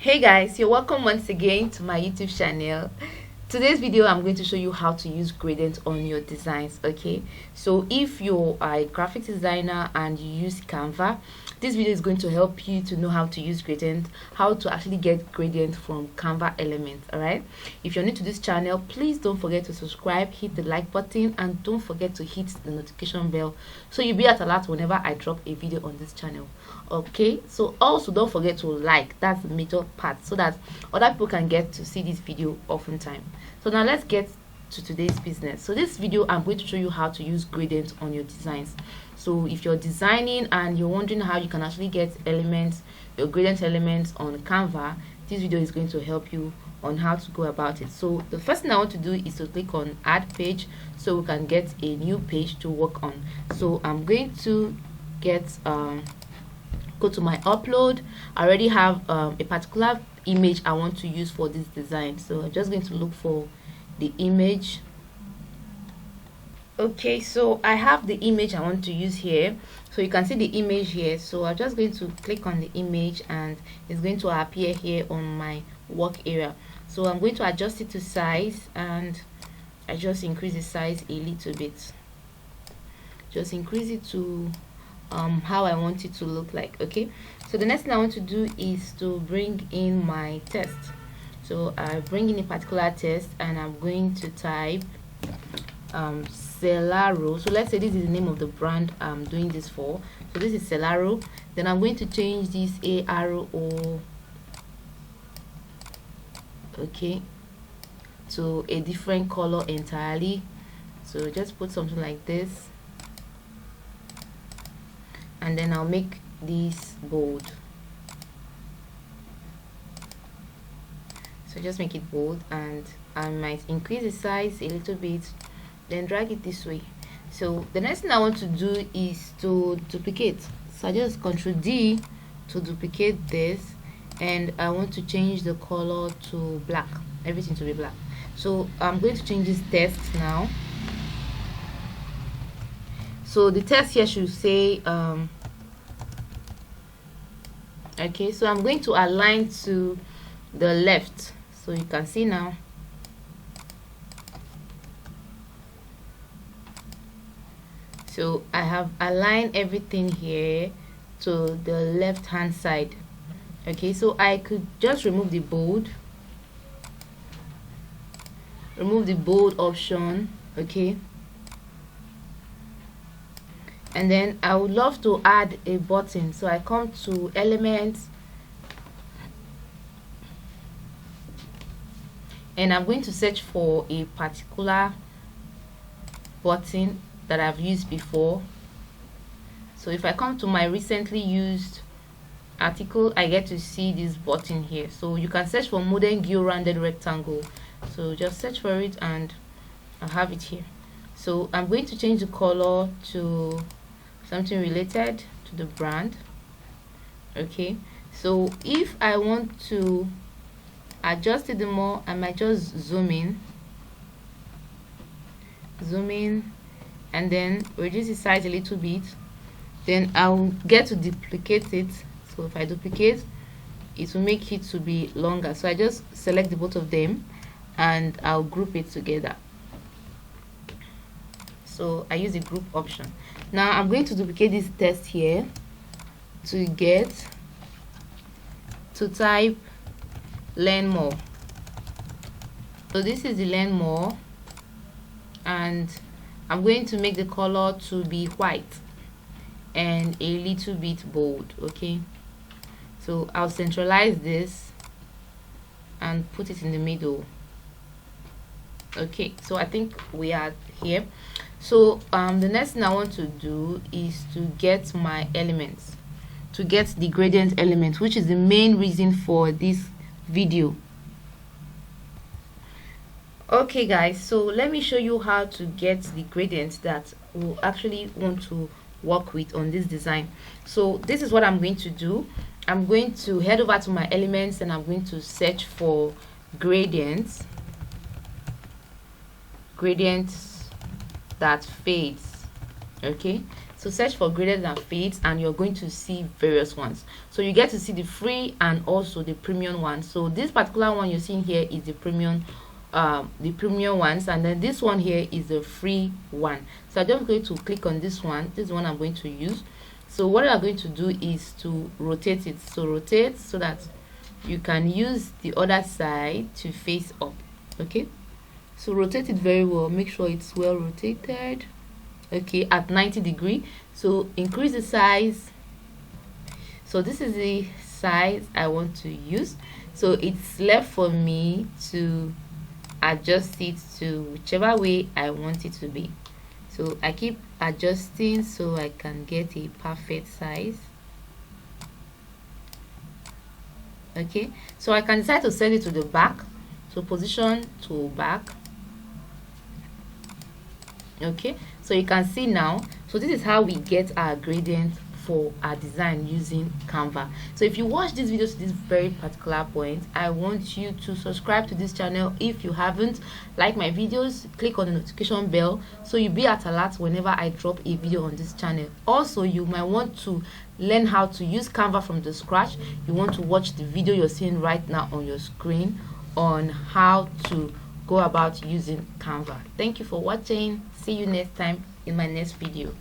Hey guys, you're welcome once again to my YouTube channel. Today's video I'm going to show you how to use gradient on your designs. Okay, so if you are a graphic designer and you use Canva, this video is going to help you to know how to use gradient, how to actually get gradient from Canva elements. All right, if you're new to this channel, please don't forget to subscribe, hit the like button, and don't forget to hit the notification bell so you'll be at alert whenever I drop a video on this channel. Okay, so also don't forget to like, that's the major part, so that other people can get to see this video oftentimes. So now let's get to today's business. So this video I'm going to show you how to use gradient on your designs. So if you're designing and you're wondering how you can actually get elements, your gradient elements on Canva, this video is going to help you on how to go about it. So the first thing I want to do is to click on add page so we can get a new page to work on. So I'm going to get go to my upload. I already have a particular image I want to use for this design, so I'm just going to look for the image. Okay, so I have the image I want to use here, so you can see the image here. So I'm just going to click on the image and it's going to appear here on my work area. So I'm going to adjust it to size, and I just increase the size a little bit, just increase it to how I want it to look like. Okay, so the next thing I want to do is to bring in my text. So I bring in a particular text and I'm going to type Celaro. So let's say this is the name of the brand I'm doing this for. So this is Celaro. Then I'm going to change this ARO, okay, to a different color entirely. So just put something like this, and then I'll make this bold. So just make it bold, and I might increase the size a little bit, then drag it this way. So the next thing I want to do is to duplicate. So I just Ctrl D to duplicate this, and I want to change the color to black, everything to be black. So I'm going to change this text now. So the text here should say okay, so I'm going to align to the left, so you can see now. So I have aligned everything here to the left hand side. Okay, so I could just remove the bold option. Okay, and then I would love to add a button, so I come to elements and I'm going to search for a particular button that I've used before. So if I come to my recently used article, I get to see this button here. So you can search for modern gear rounded rectangle, so just search for it and I'll have it here. So I'm going to change the color to something related to the brand. Okay, so if I want to adjust it more, I might just zoom in, and then reduce the size a little bit. Then I'll get to duplicate it. So if I duplicate, it will make it to be longer. So I just select the both of them and I'll group it together. So I use the group option. Now I'm going to duplicate this text here to get to type learn more. So this is the learn more, and I'm going to make the color to be white and a little bit bold. Okay, so I'll centralize this and put it in the middle. Okay, so I think we are here. So the next thing I want to do is to get my elements, to get the gradient element, which is the main reason for this video. Okay guys, so let me show you how to get the gradient that we'll actually want to work with on this design. So this is what I'm going to do. I'm going to head over to my elements and I'm going to search for gradients that fades. Okay, So search for graded and fades, and you're going to see various ones. So you get to see the free and also the premium one. So this particular one you're seeing here is the premium ones, and then this one here is the free one. So I'm just going to click on this one. This is one I'm going to use. So what I'm going to do is to rotate it. So rotate so that you can use the other side to face up. Okay, so rotate it very well, make sure it's well rotated. Okay, at 90 degrees. So increase the size. So this is the size I want to use. So it's left for me to adjust it to whichever way I want it to be. So I keep adjusting so I can get a perfect size. Okay, so I can decide to send it to the back. So position to back. Okay, so you can see now. So this is how we get our gradient for our design using Canva. So if you watch this video to this very particular point, I want you to subscribe to this channel if you haven't. Like my videos, click on the notification bell so you'll be at alert whenever I drop a video on this channel. Also, you might want to learn how to use Canva from the scratch. You want to watch the video you're seeing right now on your screen on how to go about using Canva. Thank you for watching. See you next time in my next video.